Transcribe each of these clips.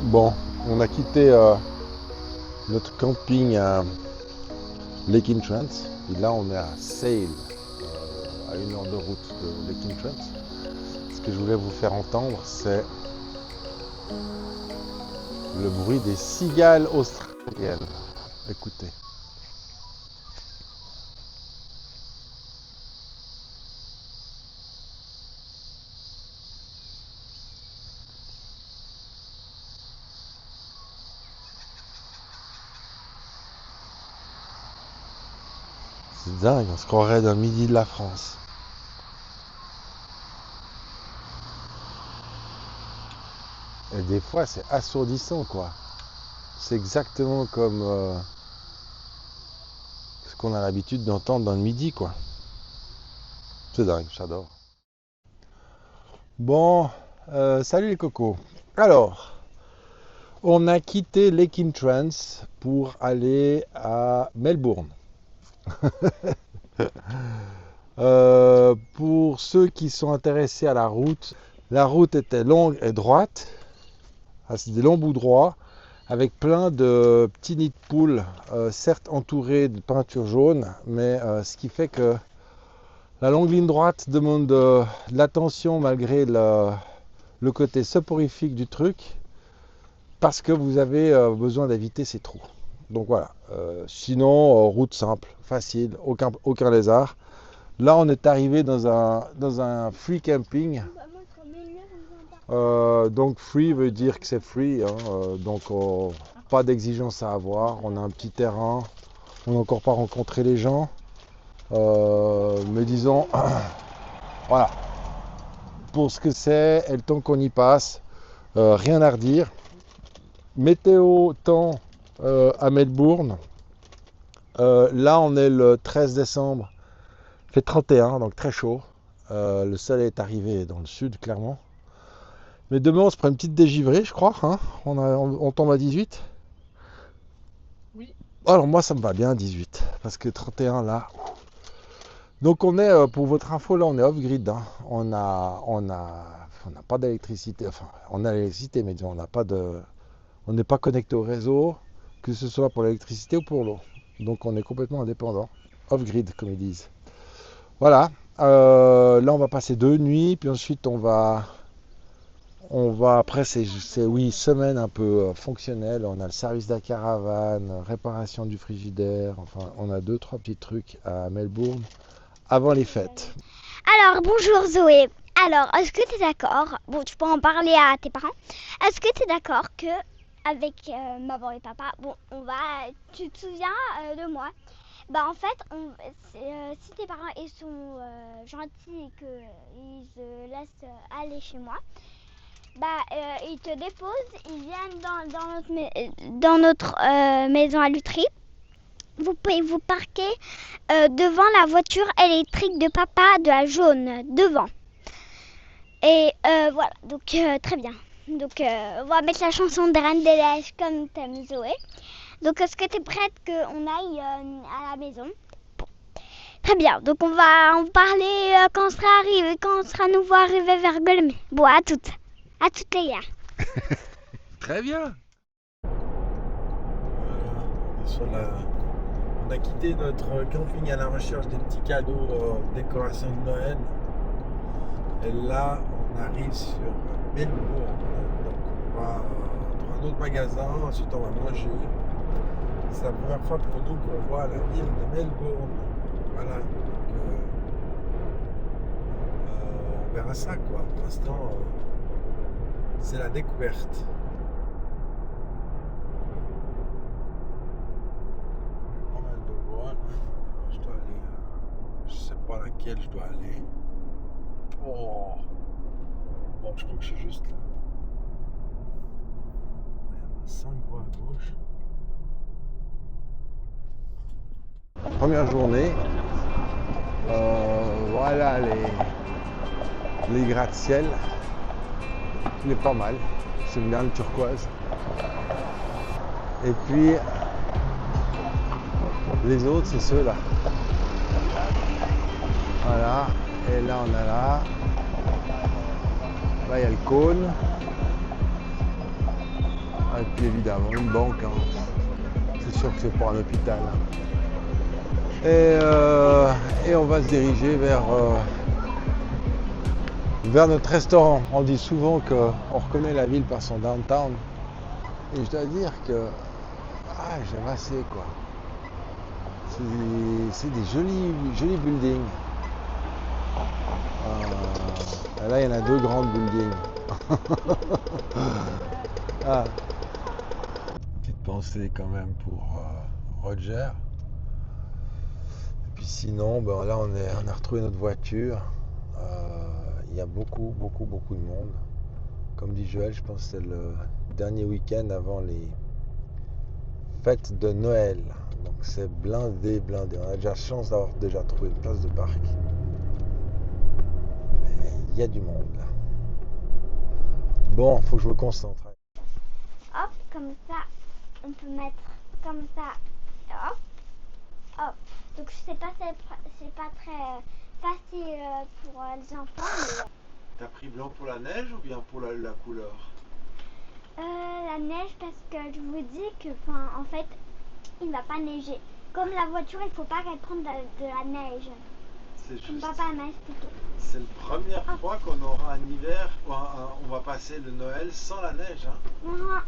Bon, on a quitté notre camping à Lake Entrance et là on est à Sale, à 1 heure de route de Lake Entrance. Ce que je voulais vous faire entendre, c'est le bruit des cigales australiennes. Écoutez. C'est dingue, on se croirait dans le midi de la France. Et des fois c'est assourdissant quoi. C'est exactement comme ce qu'on a l'habitude d'entendre dans le midi quoi. C'est dingue, j'adore. Bon, salut les cocos. Alors, on a quitté Lake Entrance pour aller à Melbourne. Pour ceux qui sont intéressés à la route était longue et droite. C'est des longs bouts droits avec plein de petits nids de poules, certes entourés de peinture jaune, mais ce qui fait que la longue ligne droite demande de l'attention malgré le côté soporifique du truc, parce que vous avez besoin d'éviter ces trous. Donc voilà, sinon route simple, facile, aucun lézard. Là on est arrivé dans un free camping. Donc free veut dire que c'est free, hein, donc pas d'exigence à avoir. On a un petit terrain, on n'a encore pas rencontré les gens, mais disons voilà, pour ce que c'est et le temps qu'on y passe, rien à redire. Météo temps à Melbourne, là on est le 13 décembre, il fait 31, donc très chaud. Le soleil est arrivé dans le sud clairement. Mais demain on se prend une petite dégivrée je crois, hein. On tombe à 18. Oui. Alors moi ça me va bien 18, parce que 31 là. Donc on est, pour votre info là on est off-grid, hein. On n'a pas d'électricité, enfin on a l'électricité mais on n'a pas de... On n'est pas connecté au réseau, que ce soit pour l'électricité ou pour l'eau. Donc on est complètement indépendant, off-grid comme ils disent. Voilà, là on va passer 2 nuits, puis ensuite on va après c'est oui, semaine un peu fonctionnelle. On a le service de la caravane, réparation du frigidaire, enfin on a 2-3 petits trucs à Melbourne avant les fêtes. Alors, bonjour Zoé. Alors, est-ce que tu es d'accord? Bon, tu peux en parler à tes parents. Est-ce que tu es d'accord que avec maman et papa, bon, tu te souviens de moi? Bah en fait, si tes parents ils sont gentils et qu'ils se laissent aller chez moi, bah ils te déposent, ils viennent dans notre maison à Lutry. Vous pouvez vous parquer devant la voiture électrique de papa, de la jaune, devant. Et voilà, donc très bien. Donc on va mettre la chanson de Reine des Neiges comme t'aimes Zoé. Donc est-ce que t'es prête qu'on aille à la maison? Bon. Très bien, donc on va en parler quand on sera nouveau arrivé vers Golmi. Bon, à toutes les gars. Très bien. On a quitté notre camping à la recherche des petits cadeaux, décoration de Noël. Et là, on arrive sur Melbourne. Donc, on va dans un autre magasin, ensuite on va manger. C'est la première fois pour nous qu'on voit la ville de Melbourne. Voilà. Donc, on verra ça, quoi. Pour l'instant, c'est la découverte. Pas mal de voies. Je dois aller. Je sais pas laquelle je dois aller. Oh. Bon, je crois que je suis juste là. Il y en a 5 voies à gauche. Première journée. Voilà les gratte-ciel. Il est pas mal. J'aime bien le turquoise. Et puis les autres, c'est ceux-là. Voilà. Et là, on a là. Là, il y a le cône. Et puis évidemment une banque, hein. C'est sûr que c'est pour un hôpital. Et on va se diriger vers notre restaurant. On dit souvent qu'on reconnaît la ville par son downtown. Et je dois dire que j'aime assez quoi. C'est des jolis buildings. Là, il y en a 2 grandes buildings. Petite pensée quand même pour Roger. Et puis sinon, là, on a retrouvé notre voiture. Il y a beaucoup de monde. Comme dit Joël, je pense que c'est le dernier week-end avant les fêtes de Noël. Donc c'est blindé. On a déjà chance d'avoir déjà trouvé une place de parc. Mais il y a du monde là. Bon, faut que je me concentre. Hop, comme ça, on peut mettre comme ça. Hop, hop. Donc c'est pas très facile pour les enfants. Mais... T'as pris blanc pour la neige ou bien pour la couleur? La neige parce que je vous dis que, en fait, il va pas neiger. Comme la voiture, il faut pas qu'elle prenne de la neige. C'est juste. Comme papa m'a expliqué. C'est la première fois qu'on aura un hiver, on va passer le Noël sans la neige, hein.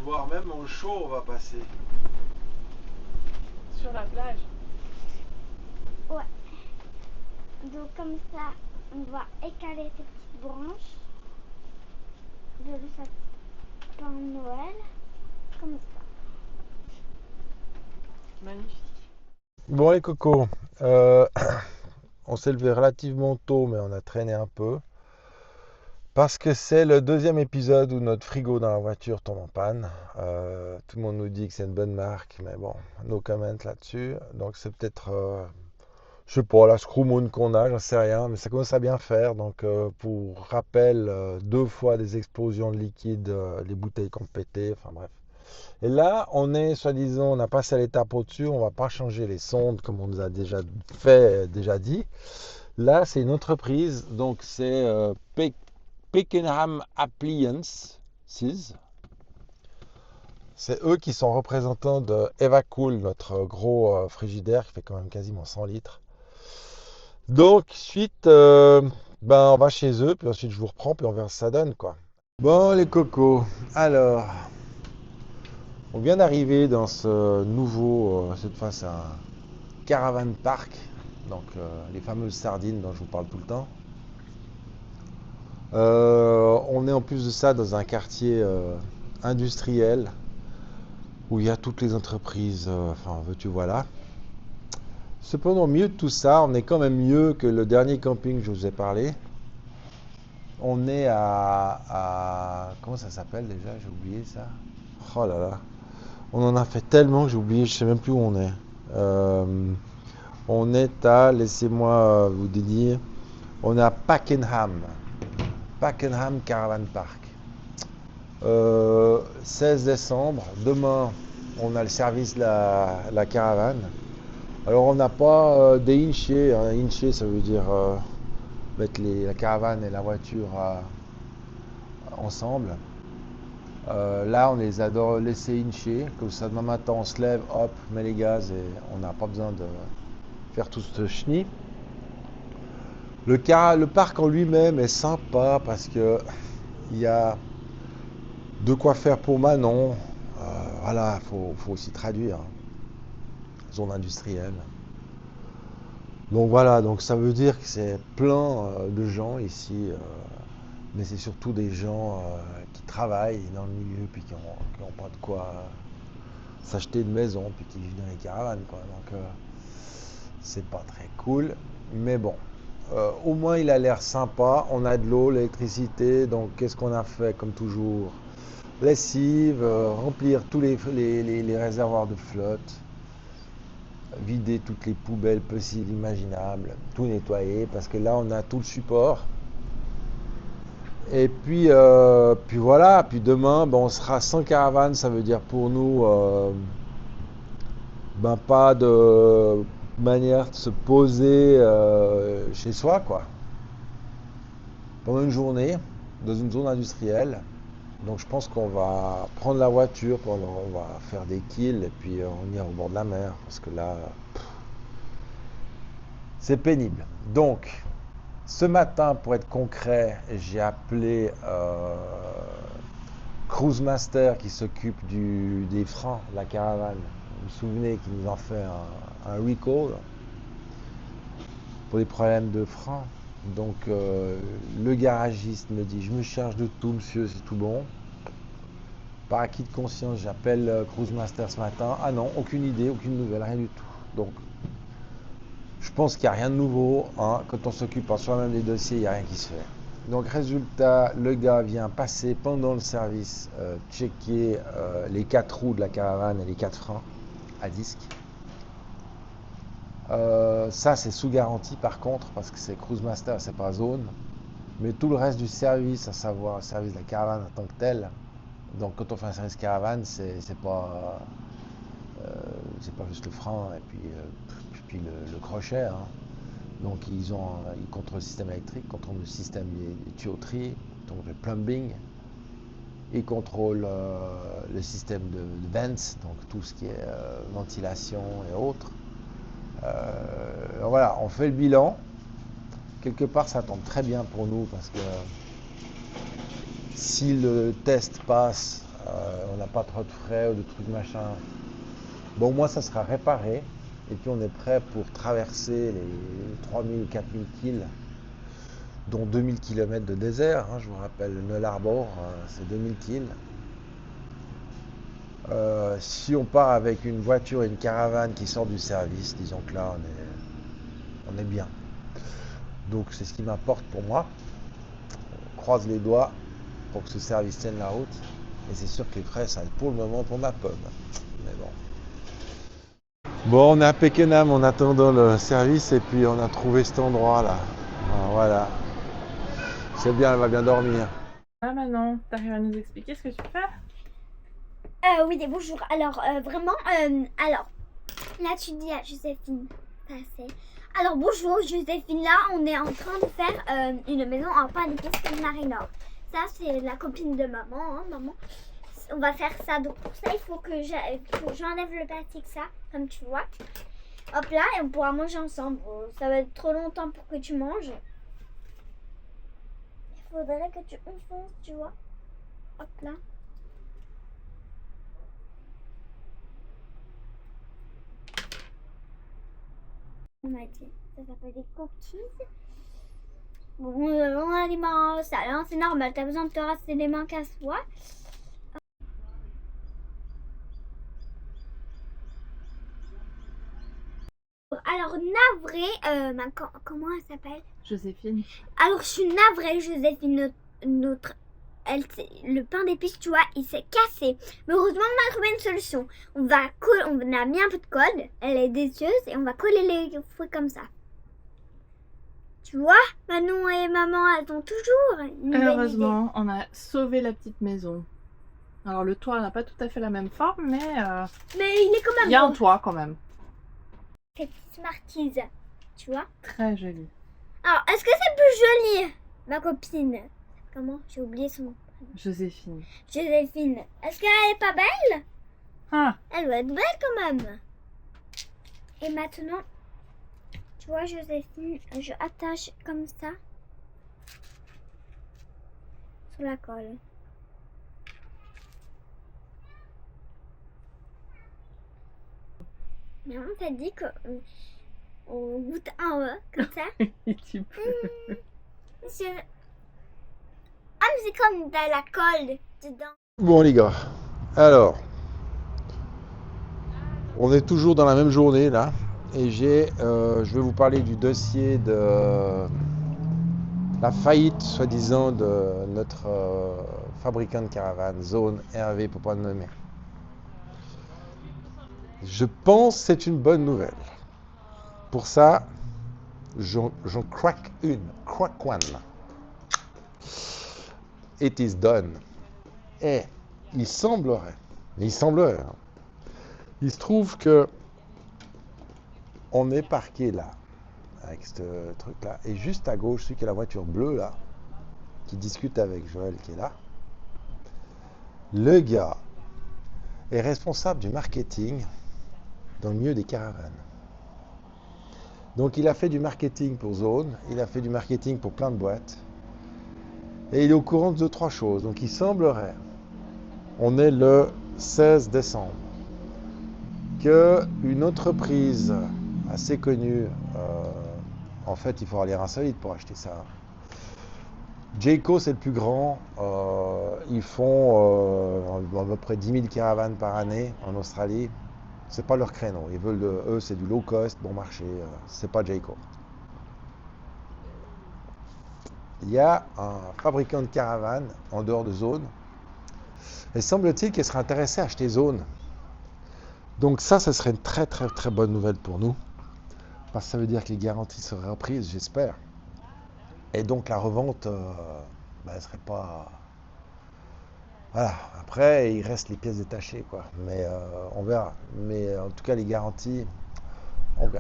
Voire même en chaud on va passer. Sur la plage. Ouais. Donc comme ça, on va écaler ces petites branches de le sapin de Noël. Comme ça. Magnifique. Bon les cocos, on s'est levé relativement tôt mais on a traîné un peu. Parce que c'est le 2e épisode où notre frigo dans la voiture tombe en panne. Tout le monde nous dit que c'est une bonne marque, mais bon, no comment là-dessus. Donc c'est peut-être, je sais pas, la screw moon qu'on a, j'en sais rien, mais ça commence à bien faire. Donc pour rappel, 2 fois des explosions de liquide, les bouteilles qui ont pété, enfin bref. Et là, on est, soi-disant, on a passé à l'étape au-dessus, on va pas changer les sondes comme on nous a déjà dit. Là, c'est une entreprise, donc c'est Pakenham Appliances. C'est eux qui sont représentants de Evacool, notre gros frigidaire qui fait quand même quasiment 100 litres. Donc, suite, on va chez eux, puis ensuite je vous reprends, puis on verra ce que ça donne, quoi. Bon, les cocos, alors, on vient d'arriver dans ce nouveau, cette fois c'est un caravan park, donc les fameuses sardines dont je vous parle tout le temps. On est en plus de ça dans un quartier industriel où il y a toutes les entreprises, veux-tu voilà. Cependant, au milieu de tout ça, on est quand même mieux que le dernier camping que je vous ai parlé. On est comment ça s'appelle déjà? J'ai oublié ça. Oh là là. On en a fait tellement que j'ai oublié, je sais même plus où on est. On est à, laissez-moi vous dire, on est à Pakenham Caravan Park. 16 décembre, demain on a le service de la caravane. Alors on n'a pas des inchés, inché ça veut dire mettre la caravane et la voiture ensemble. Là on les a laissés inchés, comme ça demain matin on se lève, hop, met les gaz et on n'a pas besoin de faire tout ce chenille. Le parc en lui-même est sympa parce que il y a de quoi faire pour Manon. Voilà, faut aussi traduire. Zone industrielle. Donc voilà, donc ça veut dire que c'est plein de gens ici, mais c'est surtout des gens qui travaillent dans le milieu puis qui n'ont pas de quoi s'acheter une maison puis qui vivent dans les caravanes, quoi. Donc c'est pas très cool, mais bon. Au moins il a l'air sympa, on a de l'eau, l'électricité, donc qu'est-ce qu'on a fait comme toujours? Lessive, remplir tous les réservoirs de flotte, vider toutes les poubelles possibles, imaginables, tout nettoyer, parce que là on a tout le support. Et puis voilà, puis demain on sera sans caravane, ça veut dire pour nous pas de manière de se poser chez soi, quoi. Pendant une journée, dans une zone industrielle, Donc je pense qu'on va prendre la voiture, on va faire des kills et puis on ira au bord de la mer parce que là, c'est pénible. Donc, ce matin, pour être concret, j'ai appelé Cruise Master qui s'occupe des freins de la caravane. Vous vous souvenez qu'il nous a fait un recall pour des problèmes de freins. Donc le garagiste me dit, je me charge de tout monsieur, c'est tout bon. Par acquis de conscience, j'appelle Cruise Master ce matin. Ah non, aucune idée, aucune nouvelle, rien du tout. Donc je pense qu'il n'y a rien de nouveau. Hein. Quand on s'occupe en soi-même des dossiers, il n'y a rien qui se fait. Donc résultat, le gars vient passer pendant le service, checker les 4 roues de la caravane et les 4 freins à disque. Ça c'est sous garantie par contre, parce que c'est Cruise Master, c'est pas Zone. Mais tout le reste du service, à savoir le service de la caravane en tant que tel, donc quand on fait un service caravane, c'est pas juste le frein et puis le crochet. Hein. Donc ils contrôlent le système électrique, contrôlent le système des tuyauteries, donc le plumbing. Ils contrôlent le système de vents, donc tout ce qui est ventilation et autres. Voilà, on fait le bilan. Quelque part, ça tombe très bien pour nous parce que si le test passe, on n'a pas trop de frais ou de trucs machin. Bon, moi, ça sera réparé. Et puis, on est prêt pour traverser les 3000 ou 4000 kills, dont 2000 km de désert. Hein, je vous rappelle, le Null Arbor, c'est 2000 kills. Si on part avec une voiture et une caravane qui sort du service, disons que là, on est bien. Donc, c'est ce qui m'importe pour moi. On croise les doigts pour que ce service tienne la route. Et c'est sûr que les frais, ça pour le moment pour ma pomme. Mais bon. Bon, on est à Pakenham en attendant le service et puis on a trouvé cet endroit là. Voilà. C'est bien, elle va bien dormir. Ah Manon, t'arrives à nous expliquer ce que tu fais? Oui, bonjour. Alors, vraiment, alors, là, tu dis à Joséphine, passer. Alors, bonjour, Joséphine, là, on est en train de faire une maison en pain d'épices comme Marina. Ça, c'est la copine de maman, hein, maman. On va faire ça. Donc, pour ça, il faut que j'enlève le plastique, ça, comme tu vois. Hop là, et on pourra manger ensemble. Ça va être trop longtemps pour que tu manges. Il faudrait que tu enfonces, tu vois. Hop là. On m'a dit, ça s'appelle des cookies. Bon, on a les mains sales, hein, c'est normal, t'as besoin de te rasser les mains qu'à soi. Alors, navrée, comment elle s'appelle? Joséphine. Alors, je suis navrée, Joséphine, le pain d'épices, tu vois, il s'est cassé. Mais heureusement, on a trouvé une solution. On a mis un peu de colle, elle est délicieuse, et on va coller les fruits comme ça. Tu vois, Manon et maman, elles ont toujours une bonne Heureusement, on a sauvé la petite maison. Alors le toit n'a pas tout à fait la même forme, mais il est quand même il y a un beau. toit quand même. Cette smartise, tu vois. Très joli. Alors, est-ce que c'est plus joli, ma copine? Comment? J'ai oublié son nom. Joséphine. Joséphine. Est-ce qu'elle est pas belle? Ah, Elle doit être belle quand même. Et maintenant, tu vois, Joséphine, je attache comme ça sur la colle. Mais on t'a dit qu'on goûte en haut, comme ça. tu peux. Ah, mais c'est comme de la colle dedans. Bon les gars, alors, on est toujours dans la même journée là. Et je vais vous parler du dossier de la faillite, soi-disant, de notre fabricant de caravane, Zone RV, pour pas le nommer. Je pense que c'est une bonne nouvelle. Pour ça, j'en crack one. It is done. Et il semblerait, hein, il se trouve que on est parqué là, avec ce truc-là. Et juste à gauche, celui qui a la voiture bleue là, qui discute avec Joël qui est là, Le gars est responsable du marketing dans le milieu des caravanes. Donc il a fait du marketing pour Zone, il a fait du marketing pour plein de boîtes. Et il est au courant de 2-3 choses. Donc il semblerait, on est le 16 décembre, qu'une entreprise assez connue, en fait il faut avoir l'air insolite pour acheter ça. Jayco c'est le plus grand, ils font à peu près 10 000 caravanes par année en Australie. C'est pas leur créneau, ils veulent eux c'est du low cost, bon marché, c'est pas Jayco. Il y a un fabricant de caravanes en dehors de Zone, et semble-t-il qu'il serait intéressé à acheter Zone. Donc ça, ce serait une très très très bonne nouvelle pour nous, parce que ça veut dire que les garanties seraient reprises, j'espère. Et donc la revente, elle serait pas... Voilà, après il reste les pièces détachées, quoi. Mais on verra. Mais en tout cas les garanties,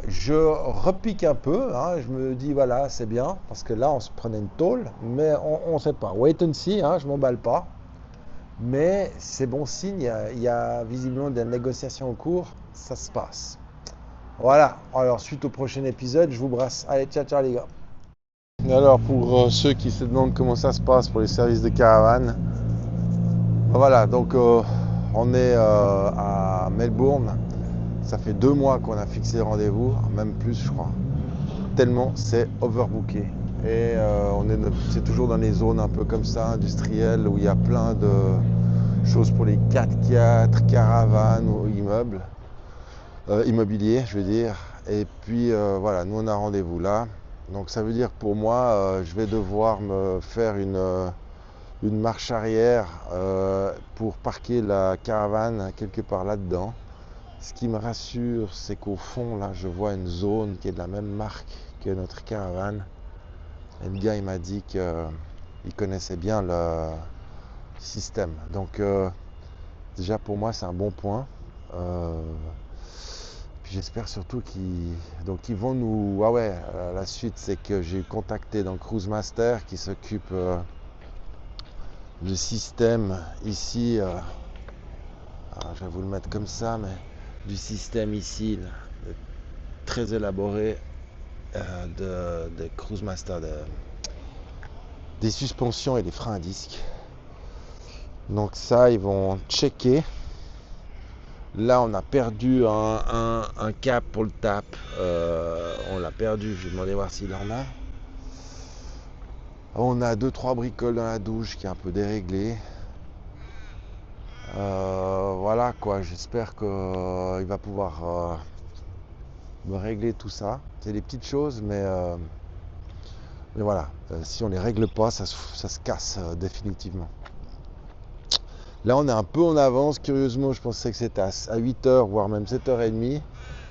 je repique un peu, hein. Je me dis voilà, c'est bien, parce que là on se prenait une tôle, mais on ne sait pas. Wait and see, hein, je m'emballe pas. Mais c'est bon signe, il y a visiblement des négociations en cours, ça se passe. Voilà, alors suite au prochain épisode, je vous brasse. Allez, ciao ciao les gars. Alors pour ceux qui se demandent comment ça se passe pour les services de caravane, voilà, donc on est à Melbourne, ça fait 2 mois qu'on a fixé le rendez-vous, même plus je crois, tellement c'est overbooké. Et c'est toujours dans les zones un peu comme ça, industrielles, où il y a plein de choses pour les 4x4, caravanes ou immeubles, immobiliers je veux dire. Et puis voilà, nous on a rendez-vous là. Donc ça veut dire pour moi, je vais devoir me faire une marche arrière pour parquer la caravane quelque part là-dedans. Ce qui me rassure, c'est qu'au fond, là, je vois une zone qui est de la même marque que notre caravane. Et le gars, il m'a dit qu'il connaissait bien le système. Donc déjà pour moi, c'est un bon point. Puis j'espère surtout qu'ils vont nous... Ah ouais, la suite, c'est que j'ai contacté donc Cruise Master qui s'occupe du système ici. Alors, je vais vous le mettre comme ça, mais du système ici, là, très élaboré de Cruise Master, des suspensions et des freins à disque. Donc ça, ils vont checker. Là, on a perdu un cap pour le tap. On l'a perdu. Je vais demander voir s'il en a. On a 2-3 bricoles dans la douche qui est un peu déréglée. Voilà quoi. J'espère qu'il va pouvoir me régler tout ça. C'est des petites choses, mais voilà. Si on les règle pas, ça se casse définitivement. Là, on est un peu en avance. Curieusement, je pensais que c'était à 8h, voire même 7h30.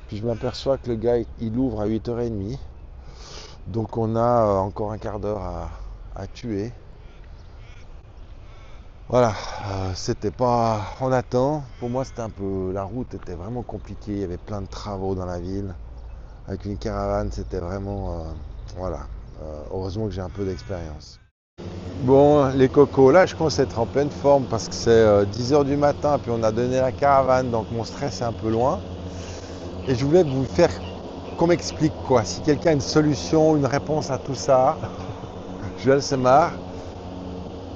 Puis je m'aperçois que le gars, il ouvre à 8h30. Donc on a encore un quart d'heure à tuer. Voilà, c'était pas... On attend. Pour moi, c'était un peu... La route était vraiment compliquée. Il y avait plein de travaux dans la ville. Avec une caravane, c'était vraiment... voilà. Heureusement que j'ai un peu d'expérience. Bon, les cocos, là je commence à être en pleine forme parce que c'est 10h du matin, puis on a donné la caravane, donc mon stress est un peu loin. Et je voulais vous faire qu'on m'explique quoi, si quelqu'un a une solution, une réponse à tout ça. Joël Semar,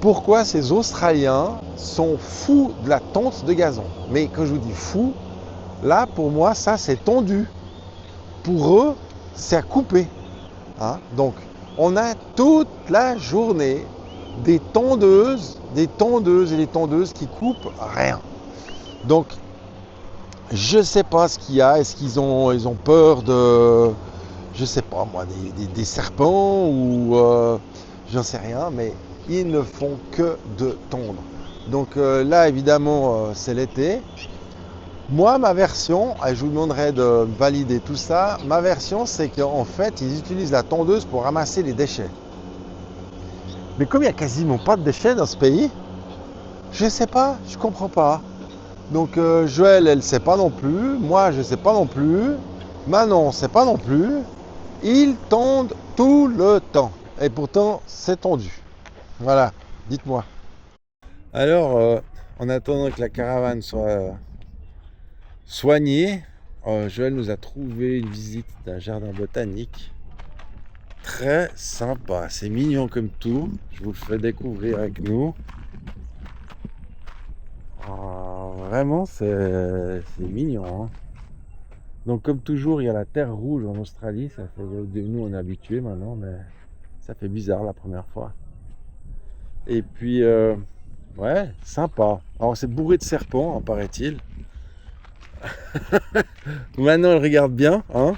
pourquoi ces Australiens sont fous de la tonte de gazon? Mais quand je vous dis fou, là pour moi ça c'est tondu. Pour eux, c'est à couper. Hein? Donc on a toute la journée des tondeuses et des tondeuses qui coupent rien. Donc, je sais pas ce qu'il y a. Est-ce qu'ils ont peur de, je sais pas moi, des serpents ou j'en sais rien, mais ils ne font que de tondre. Donc là, évidemment, c'est l'été. Moi, ma version, et je vous demanderai de valider tout ça, ma version, c'est qu'en fait, ils utilisent la tondeuse pour ramasser les déchets. Mais comme il n'y a quasiment pas de déchets dans ce pays, je ne sais pas, je ne comprends pas. Donc Joël, elle ne sait pas non plus, moi je ne sais pas non plus, Manon ne sait pas non plus. Ils tondent tout le temps. Et pourtant, c'est tondu. Voilà, dites-moi. Alors, En attendant que la caravane soit soignée, Joël nous a trouvé une visite d'un jardin botanique. Très sympa, c'est mignon comme tout. Je vous le fais découvrir avec nous. Vraiment, c'est mignon, hein. Donc comme toujours, il y a la terre rouge en Australie. Ça fait, nous, on est habitués maintenant, mais ça fait bizarre la première fois. Et puis, ouais, sympa. Alors c'est bourré de serpents, hein, paraît-il. Maintenant, elle regarde bien, hein.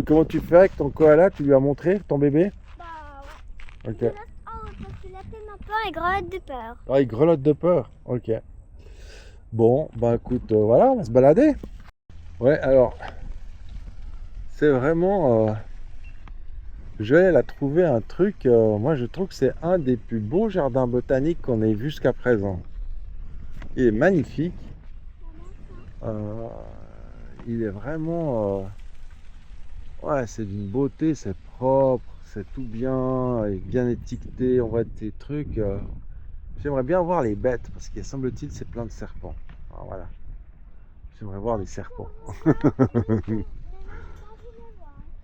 Comment tu fais avec ton koala? Tu lui as montré ton bébé? Bah Ok. ouais. Parce qu'il a tellement peur et grelotte de peur. Ah, il grelotte de peur. Ok. Bon, bah écoute, voilà, on va se balader. Ouais, alors, c'est vraiment... Joël a trouvé un truc, moi je trouve que c'est un des plus beaux jardins botaniques qu'on ait vu jusqu'à présent. Il est magnifique. Il est vraiment... ouais, c'est d'une beauté, c'est propre, c'est tout bien, et bien étiqueté, on voit des trucs. J'aimerais bien voir les bêtes, parce qu'il semble-t-il c'est plein de serpents. Alors, voilà. J'aimerais voir les serpents.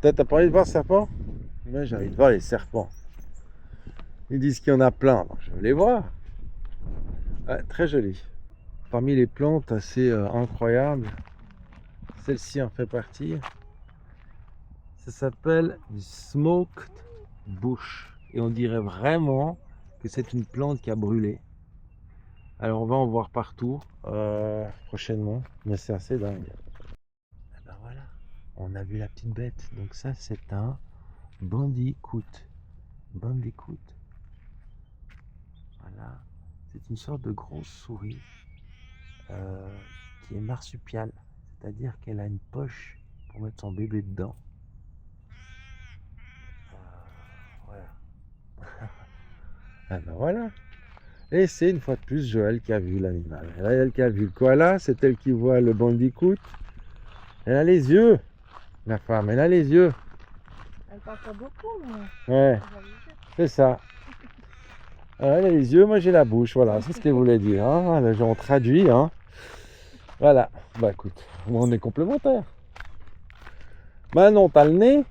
Toi, t'as pas envie de voir les serpents? Moi, j'ai envie de voir les serpents. Ils disent qu'il y en a plein, donc je veux les voir. Ouais, très joli. Parmi les plantes assez incroyables, celle-ci en fait partie. Ça s'appelle du smoked bush. Et on dirait vraiment que c'est une plante qui a brûlé. Alors on va en voir partout prochainement, mais c'est assez dingue. Et ben voilà, on a vu la petite bête. Donc ça c'est un bandicoot. Bandicoot. Voilà, c'est une sorte de grosse souris qui est marsupiale, c'est-à-dire qu'elle a une poche pour mettre son bébé dedans. Voilà. Ah ben voilà. Et c'est une fois de plus Joël qui a vu l'animal. Elle qui a vu le koala, c'est elle qui voit le bandicoot. Elle a les yeux, la femme, elle a les yeux. Elle parle pas beaucoup, mais... Ouais, c'est ça. Elle a les yeux, moi j'ai la bouche, voilà, c'est ce qu'elle voulait dire. Hein. Les gens ont traduit, hein. Voilà, bah écoute, on est complémentaires. Maintenant, t'as le nez.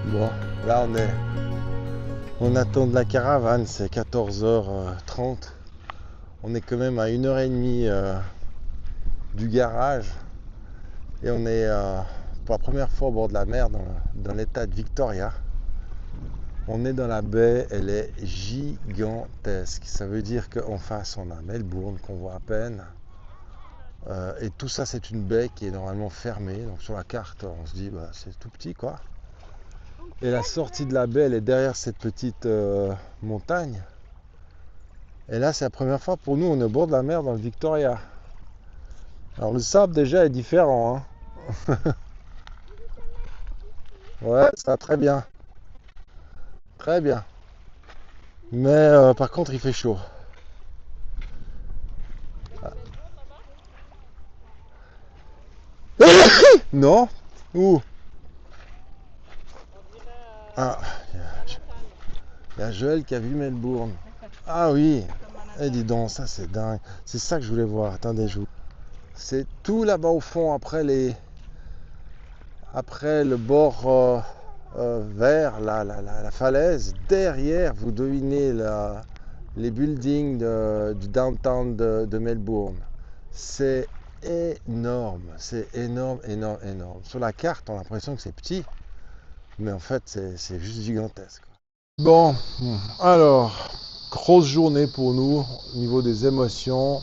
Bon, là on attend de la caravane, c'est 14h30. On est quand même à 1h30 du garage. Et on est pour la première fois au bord de la mer dans l'état de Victoria. On est dans la baie, elle est gigantesque. Ça veut dire qu'en face on a Melbourne qu'on voit à peine. Et tout ça c'est une baie qui est normalement fermée. Donc sur la carte on se dit bah, c'est tout petit quoi. Et la sortie de la baie elle est derrière cette petite montagne. Et là c'est la première fois pour nous, on est au bord de la mer dans le Victoria. Alors le sable déjà est différent. Hein. Ouais, ça va très bien. Très bien. Mais par contre il fait chaud. Non? Où? Ah, il y a Joël qui a vu Melbourne. Ah oui. Eh dis donc, ça c'est dingue. C'est ça que je voulais voir. Attendez, c'est tout là-bas au fond, après le bord vert, la falaise. Derrière, vous devinez les buildings du downtown de Melbourne. C'est énorme. C'est énorme, énorme, énorme. Sur la carte, on a l'impression que c'est petit. Mais en fait, c'est juste gigantesque. Bon, alors, grosse journée pour nous au niveau des émotions.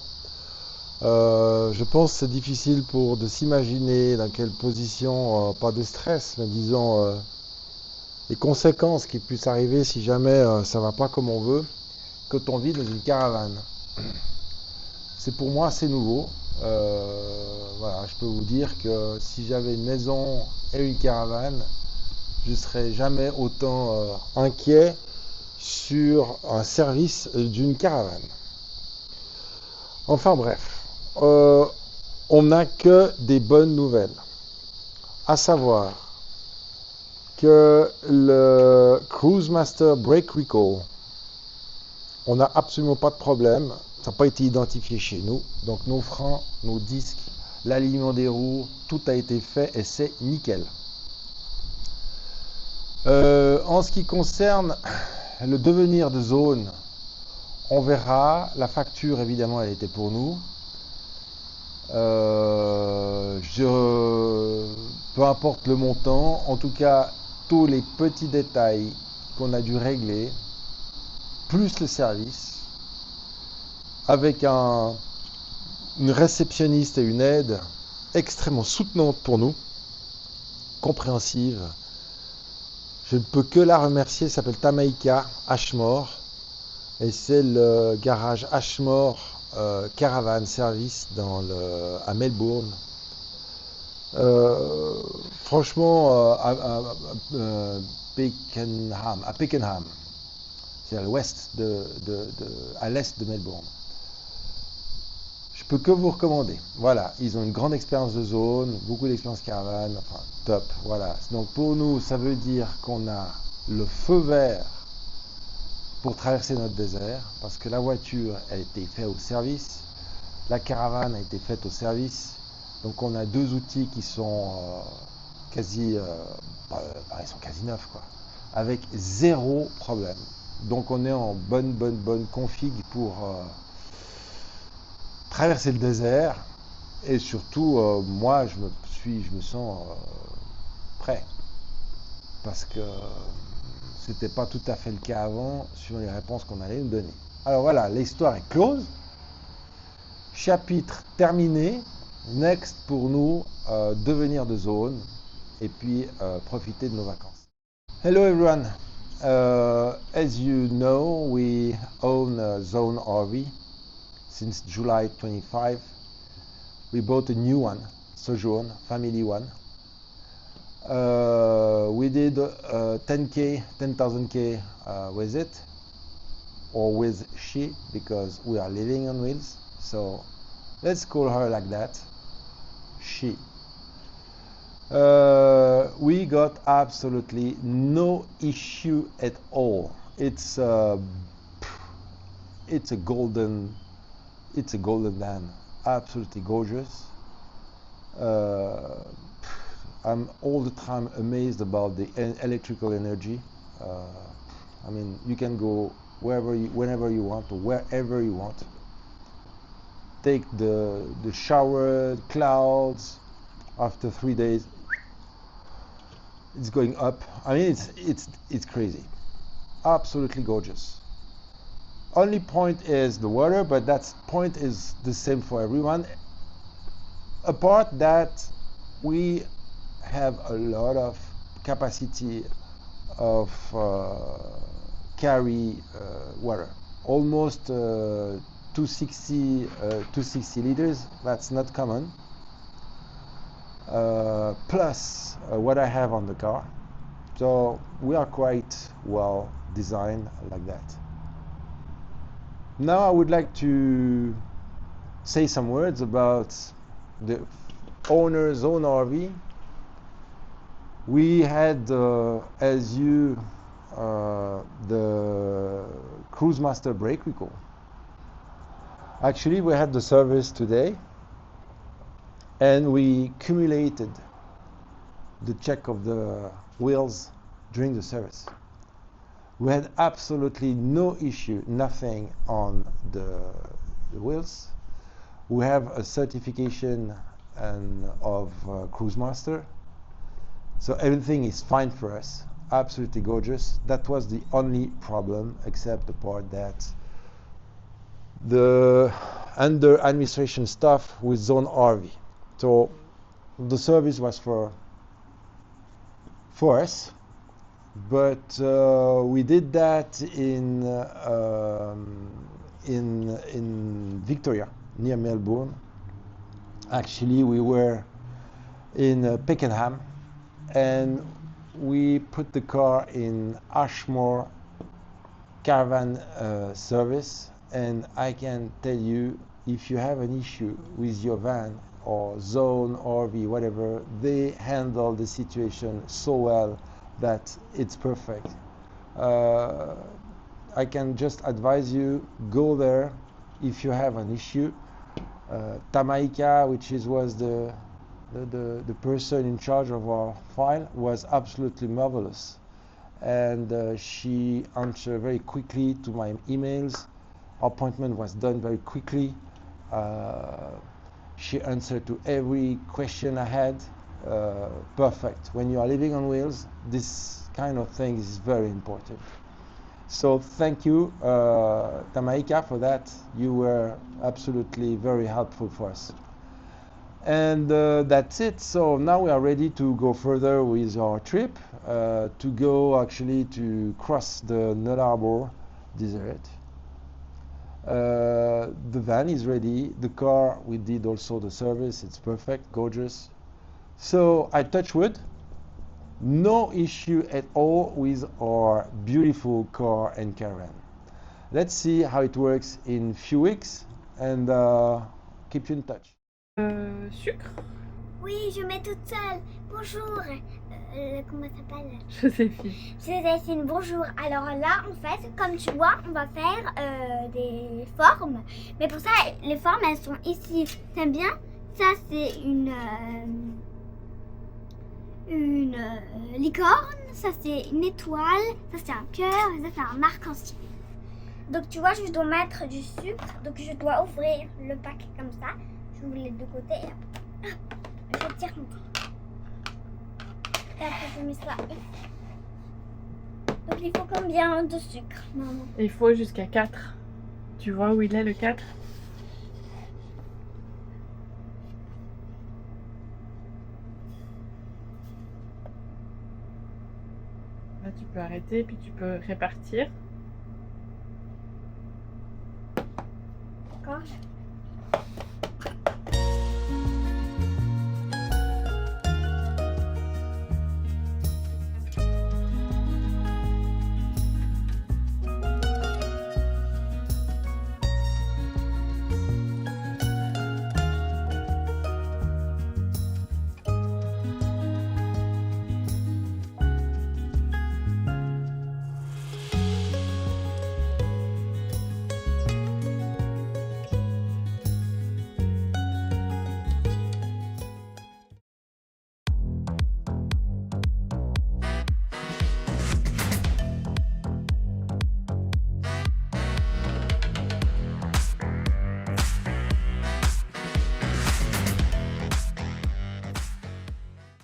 Je pense que c'est difficile de s'imaginer dans quelle position, pas de stress, mais disons les conséquences qui puissent arriver si jamais ça va pas comme on veut, quand on vit dans une caravane. C'est pour moi assez nouveau. Voilà, je peux vous dire que si j'avais une maison et une caravane, je ne serais jamais autant inquiet sur un service d'une caravane. Enfin bref, on n'a que des bonnes nouvelles. À savoir que le Cruise Master Brake Recall, on n'a absolument pas de problème. Ça n'a pas été identifié chez nous. Donc nos freins, nos disques, l'alignement des roues, tout a été fait et c'est nickel. En ce qui concerne le devenir de zone, on verra. La facture, évidemment, elle était pour nous. Peu importe le montant, en tout cas, tous les petits détails qu'on a dû régler, plus le service, avec une réceptionniste et une aide extrêmement soutenante pour nous, compréhensive. Je ne peux que la remercier, elle s'appelle Tamaika Ashmore, et c'est le garage Ashmore Caravan Service à Melbourne. Franchement, à Pakenham, c'est à l'ouest à l'est de Melbourne. Je peux que vous recommander. Voilà, ils ont une grande expérience de zone, beaucoup d'expérience caravane, enfin top. Voilà. Donc pour nous, ça veut dire qu'on a le feu vert pour traverser notre désert, parce que la voiture a été faite au service, la caravane a été faite au service. Donc on a deux outils qui sont ils sont quasi neufs, quoi, avec zéro problème. Donc on est en bonne config pour traverser le désert, et surtout moi je me sens prêt, parce que c'était pas tout à fait le cas avant sur les réponses qu'on allait nous donner. Alors voilà, l'histoire est close, chapitre terminé. Next pour nous, devenir de zone et puis profiter de nos vacances. Hello everyone, as you know, we own a Zone RV since July 25. We bought a new one, Sojourn, family one. We did 10,000K with it, or with she, because we are living on wheels, so let's call her like that, she. We got absolutely no issue at all. It's a golden land, absolutely gorgeous. I'm all the time amazed about the electrical energy. I mean, you can go whenever you want, or wherever you want. Take the shower, clouds. After 3 days, it's going up. I mean, it's crazy, absolutely gorgeous. Only point is the water, but that point is the same for everyone. Apart that we have a lot of capacity of carry water, almost 260 liters. That's not common. Plus what I have on the car, so we are quite well designed like that. Now I would like to say some words about the owner Zone RV. We had, as you, the Cruise Master Brake Recall. Actually, we had the service today, and we cumulated the check of the wheels during the service. We had absolutely no issue, nothing on the wheels. We have a certification of Cruise Master, so everything is fine for us, absolutely gorgeous. That was the only problem, except the part that the under administration stuff with Zone RV. So the service was for us, but we did that in Victoria, near Melbourne. Actually, we were in Pakenham, and we put the car in Ashmore Caravan Service. And I can tell you, if you have an issue with your van or Zone, RV, whatever, they handle the situation so well. that it's perfect. I can just advise you, go there if you have an issue. Tamaika, was the person in charge of our file, was absolutely marvelous, and she answered very quickly to my emails. Appointment was done very quickly. She answered to every question I had. Perfect. When you are living on wheels, this kind of thing is very important. So thank you, Tamaika, for that. You were absolutely very helpful for us. And that's it. So now we are ready to go further with our trip, to go actually to cross the Null Arbor Desert. The van is ready. The car, we did also the service. It's perfect, gorgeous. So I touch wood. No issue at all with our beautiful car and caravan. Let's see how it works in few weeks, and keep you in touch. Sucre, Oui, je mets toute seule. Bonjour. Comment ça s'appelle? Joséphine. Joséphine, bonjour. Alors là, en fait, comme tu vois, on va faire des formes. Mais pour ça, les formes, elles sont ici. T'aimes bien? Ça, c'est une licorne. Ça, c'est une étoile. Ça, c'est un cœur. Et ça, c'est un arc-en-ciel. Donc, tu vois, je dois mettre du sucre. Donc, je dois ouvrir le pack comme ça. J'ouvre les deux côtés. Et hop, je tire comme ça. Et après, je mets ça. Donc, il faut combien de sucre, maman? Il faut jusqu'à 4. Tu vois où il est le 4? Là, tu peux arrêter, puis tu peux répartir.